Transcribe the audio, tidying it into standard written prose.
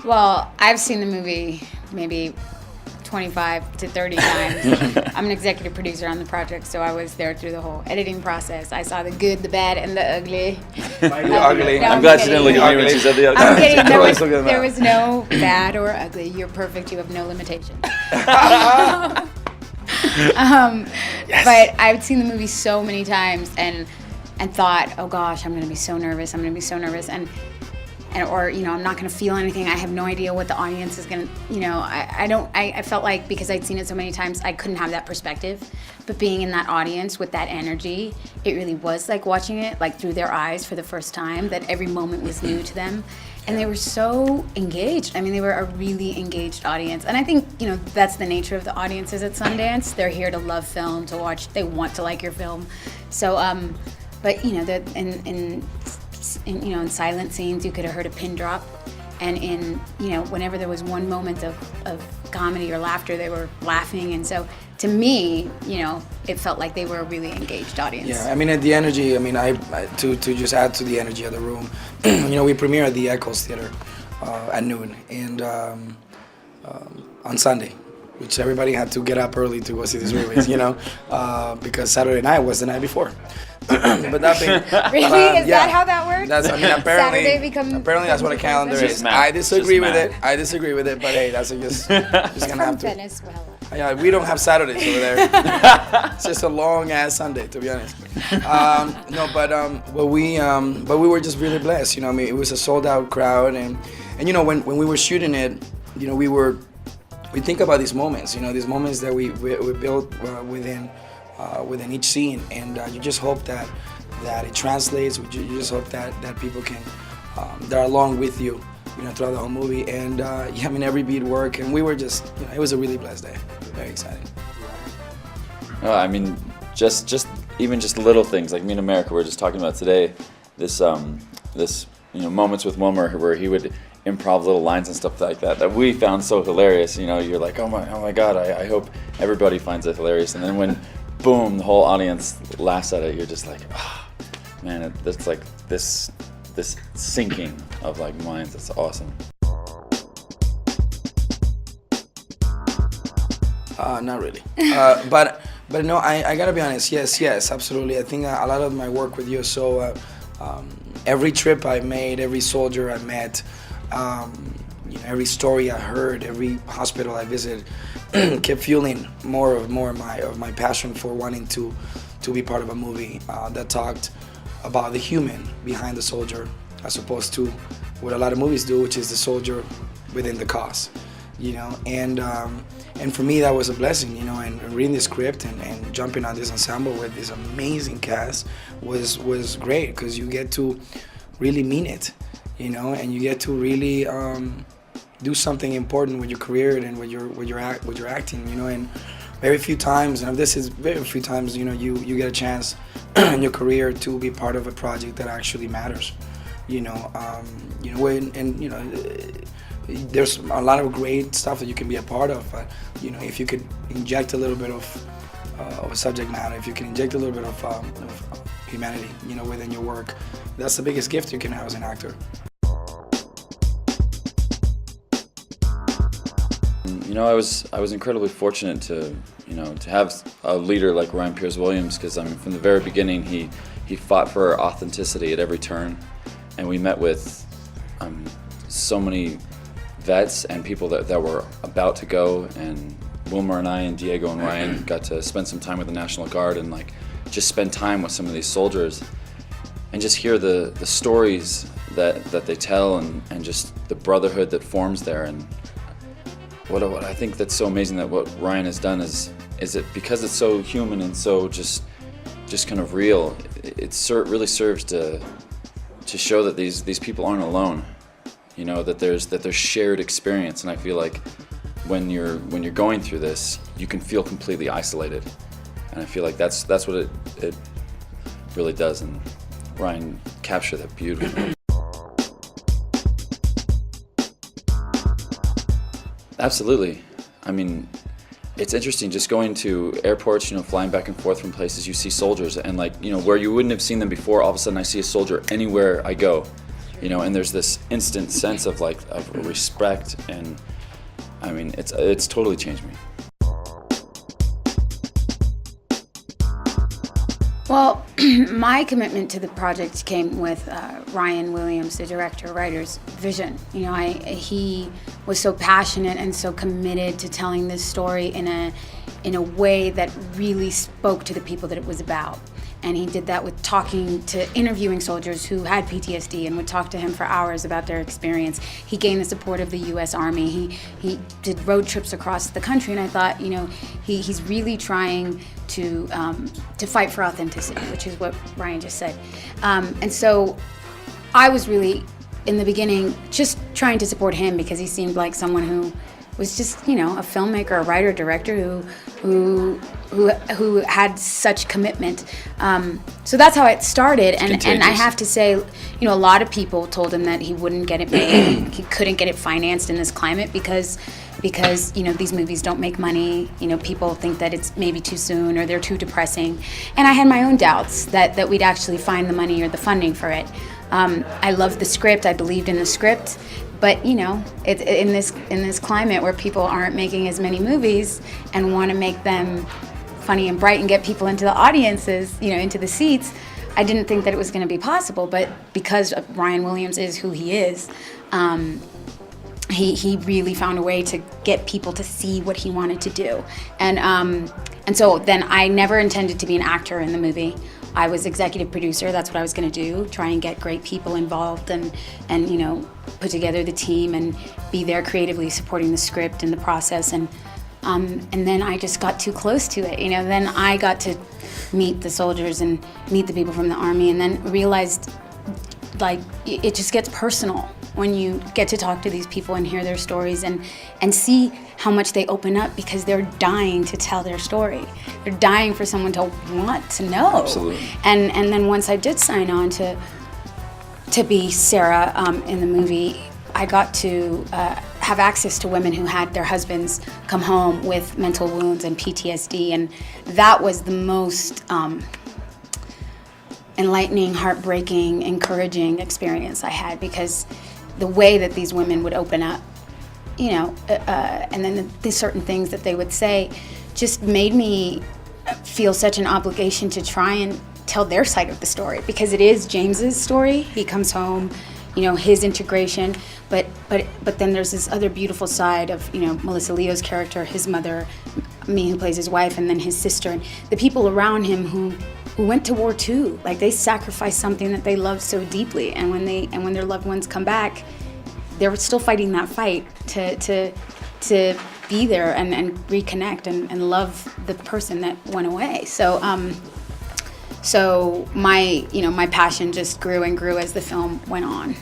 Well, I've seen the movie maybe 25 to 30 times. I'm an executive producer on the project, so I was there through the whole editing process. I saw the good, the bad, and the ugly. The ugly. No, I'm glad she didn't look at me when she said the I'm kidding. ugly. There was no bad or ugly. You're perfect. You have no limitations. Yes. But I've seen the movie so many times and thought, oh gosh, I'm gonna be so nervous. And or I'm not gonna feel anything. I have no idea what the audience is gonna. I felt like because I'd seen it so many times, I couldn't have that perspective. But being in that audience with that energy, it really was like watching it like through their eyes for the first time. That every moment was new to them. And they were so engaged. I mean, they were a really engaged audience. And I think, that's the nature of the audiences at Sundance. They're here to love film, to watch, they want to like your film. So, but, in silent scenes, you could have heard a pin drop. And whenever there was one moment of comedy or laughter, they were laughing. And so, to me, it felt like they were a really engaged audience. Yeah, I mean, the energy, to just add to the energy of the room, we premiere at the Echoes Theater at noon and on Sunday, which everybody had to get up early to go see these movies, because Saturday night was the night before. But that being, really? Is that how that works? Apparently, Saturday becomes that's what a calendar is. I disagree with it, but hey, that's just gonna have to. Venezuela. Yeah, we don't have Saturdays over there. It's just a long ass Sunday, to be honest. But we were just really blessed. It was a sold out crowd, and when we were shooting it, we think about these moments. These moments that we built within each scene, and you just hope that it translates. You just hope that people can they're along with you. Throughout the whole movie, and every beat worked, and we were just, it was a really blessed day. Very exciting. Just even just little things like me in America. We were just talking about today. This moments with Wilmer where he would improv little lines and stuff like that we found so hilarious. You're like, oh my God, I hope everybody finds it hilarious. And then when, boom, the whole audience laughs at it, you're just like, man, it's like this sinking of like minds. It's awesome. Not really. But no, I gotta be honest. Yes, absolutely. I think a lot of my work with you. So every trip I made, every soldier I met, every story I heard, every hospital I visited, kept fueling more of my passion for wanting to be part of a movie that talked about the human behind the soldier, as opposed to what a lot of movies do, which is the soldier within the cause, and for me that was a blessing, and reading the script and jumping on this ensemble with this amazing cast was great, because you get to really mean it, and you get to really do something important with your career and with your acting, and very few times you get a chance in your career to be part of a project that actually matters. There's a lot of great stuff that you can be a part of, but if you could inject a little bit of a subject matter, if you can inject a little bit of humanity, within your work, that's the biggest gift you can have as an actor. I was incredibly fortunate to have a leader like Ryan Pierce Williams, because from the very beginning he fought for authenticity at every turn, and we met with so many vets and people that were about to go, and Wilmer and I and Diego and Ryan got to spend some time with the National Guard and just spend time with some of these soldiers and just hear the stories that they tell and just the brotherhood that forms there. And what I think that's so amazing that what Ryan has done is it, because it's so human and so just kind of real, it really serves to show that these people aren't alone, that there's shared experience. And I feel like when you're going through this, you can feel completely isolated, and I feel like that's what it really does, and Ryan captured that beautifully. Absolutely. It's interesting just going to airports, flying back and forth from places, you see soldiers, and where you wouldn't have seen them before, all of a sudden I see a soldier anywhere I go. you know, and there's this instant sense of like of respect, and I mean, it's totally changed me. Well, my commitment to the project came with Ryan Williams, the director, writer's vision. You know, he was so passionate and so committed to telling this story in a way that really spoke to the people that it was about. And he did that with interviewing soldiers who had PTSD, and would talk to him for hours about their experience. He gained the support of the U.S. Army. He did road trips across the country, and I thought, you know, he's really trying to fight for authenticity, which is what Ryan just said. And so I was really, in the beginning, just trying to support him because he seemed like someone who was just, you know, a filmmaker, a writer, director who had such commitment. So that's how it stared. And I have to say, you know, a lot of people told him that he wouldn't get it made. He couldn't get it financed in this climate because you know, these movies don't make money. You know, people think that it's maybe too soon or they're too depressing. And I had my own doubts that we'd actually find the money or the funding for it. I loved the script. I believed in the script. But, you know, in this climate where people aren't making as many movies and want to make them funny and bright and get people into the audiences, you know, into the seats, I didn't think that it was going to be possible. But because Ryan Williams is who he is, he really found a way to get people to see what he wanted to do. And so then I never intended to be an actor in the movie. I was executive producer. That's what I was going to do, try and get great people involved and you know, put together the team and be there creatively supporting the script and the process. And then I just got too close to it. You know, then I got to meet the soldiers and meet the people from the Army, and then realized, like, it just gets personal when you get to talk to these people and hear their stories and see how much they open up, because they're dying to tell their story. They're dying for someone to want to know. Absolutely. And then once I did sign on to be Sarah in the movie, I got to have access to women who had their husbands come home with mental wounds and PTSD, and that was the most enlightening, heartbreaking, encouraging experience I had, because the way that these women would open up, you know, and then the certain things that they would say just made me feel such an obligation to try and tell their side of the story, because it is James's story. He comes home, you know, his integration, but then there's this other beautiful side of, you know, Melissa Leo's character, his mother, me who plays his wife, and then his sister, and the people around him who went to war too. Like, they sacrificed something that they loved so deeply, and when their loved ones come back, they're still fighting that fight to be there and reconnect and love the person that went away. So so my passion just grew and grew as the film went on.